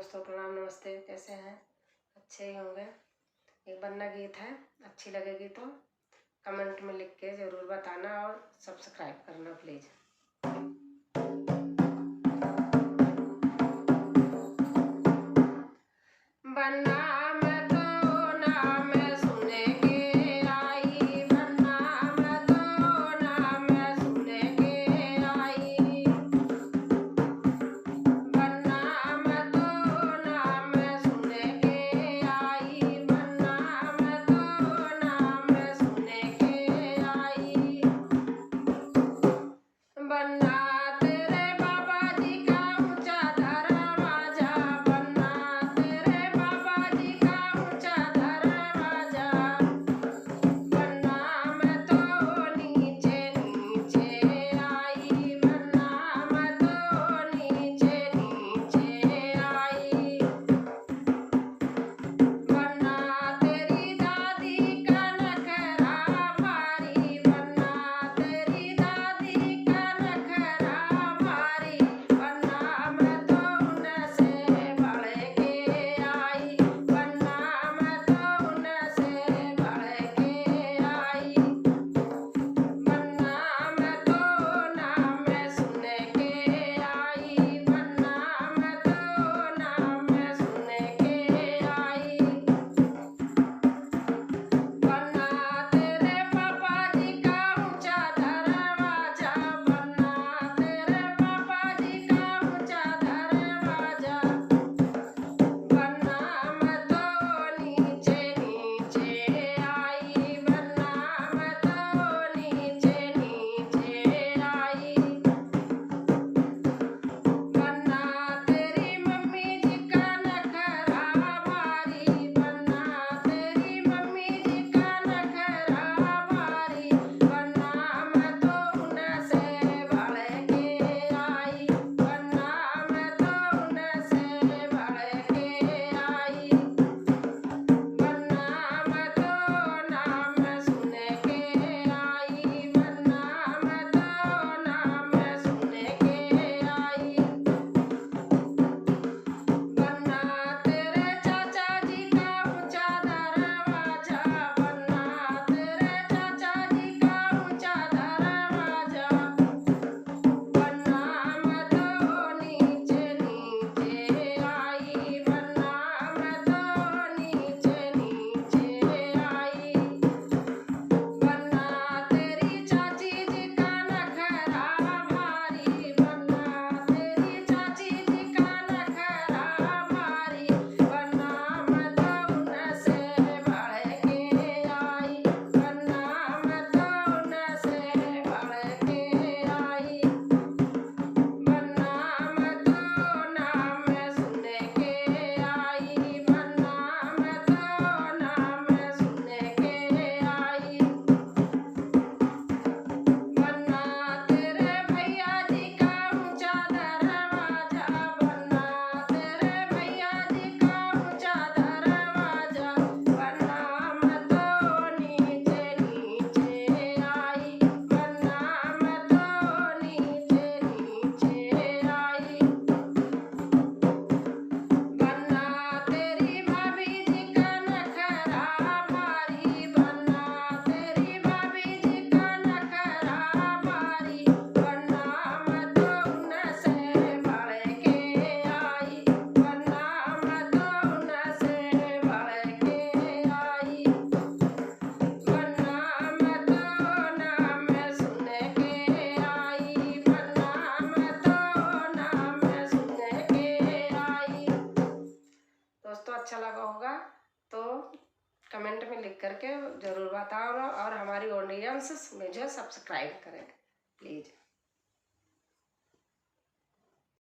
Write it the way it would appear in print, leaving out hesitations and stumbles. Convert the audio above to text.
दोस्तों, प्रणाम, नमस्ते। कैसे हैं? अच्छे ही होंगे। एक बन्ना गीत है, अच्छी लगेगी तो कमेंट में लिख के ज़रूर बताना और सब्सक्राइब करना प्लीज़। बन्ना में तो नाम सुने के आई, बन्ना में तो नाम सुने के आई, बन्ना में तो नाम सुने के आई, बन्ना में तो नाम सुने के आई। बन्ना तेरे बाबा जी का ऊंचा दरवाजा, बन्ना तेरे बाबा जी का ऊंचा दरवाजा, बन्ना में तो नीचे नीचे आई, बन्ना में तो नीचे नीचे आई। बन्ना तेरी दादी का नखरा भारी, बन्ना तेरी दादी का नखरा भारी, बन्ना मैं तो उनसे बढ़ के आई, बन्ना मैं तो उनसे बढ़ के आई। बन्ना मैं तो नाम सुन के आई, बन्ना मैं तो नाम सुन के आई। बन्ना तेरे पापा जी का ऊंचा दरवाजा, बन्ना तेरे पापा जी का ऊंचा दरवाजा, बन्ना मैं तो नीचे नीचे आई, बन्ना मैं तो नीचे नीचे आई। बन्ना तेरी मम्मी जी का नखरा भारी, बन्ना तेरी मम्मी जी का नखरा भारी, बन्ना मैं तो उनसे बढ़ के आई, बन्ना मैं तो उनसे बढ़ के आई। बन्ना मैं तो नाम सुन के आई, बन्ना मैं तो नाम सुन के आई। बन्ना तेरे चाचा जी का ऊंचा दरवाजा, बन्ना तेरे चाचा जी का ऊंचा दरवाजा, बन्ना मैं तो नीचे नीचे आई, बन्ना मैं तो नीचे नीचे आई। बन्ना तेरी चाची जी का नखरा भारी, बन्ना तेरी चाची जी का नखरा भारी, बन्ना मैं तो उनसे बढ़ के आई, बन्ना मैं तो उनसे बढ़ के आई। बन्ना मैं तो नाम सुन के आई, बन्ना मैं तो नाम सुन के आई। बन्ना तेरे भैया जी का ऊंचा दरवाजा, बन्ना तेरे भैया जी का ऊंचा दरवाजा, बन्ना मैं तो नीचे नीचे आई, बन्ना मैं तो नीचे नीचे आई। बन्ना तेरी भाभी जी का नखरा भारी, बन्ना तेरी भाभी जी का नखरा भारी, बन्ना मैं तो उनसे बढ़ के आई, बन्ना मैं तो उनसे बढ़ के आई। बन्ना मैं तो नाम सुन के आई, बन्ना मैं तो नाम सुन के आई। दोस्तों, अच्छा लगा होगा तो कमेंट में लिख करके ज़रूर बताओ और हमारी ऑडियंस मुझे सब्सक्राइब करें प्लीज़।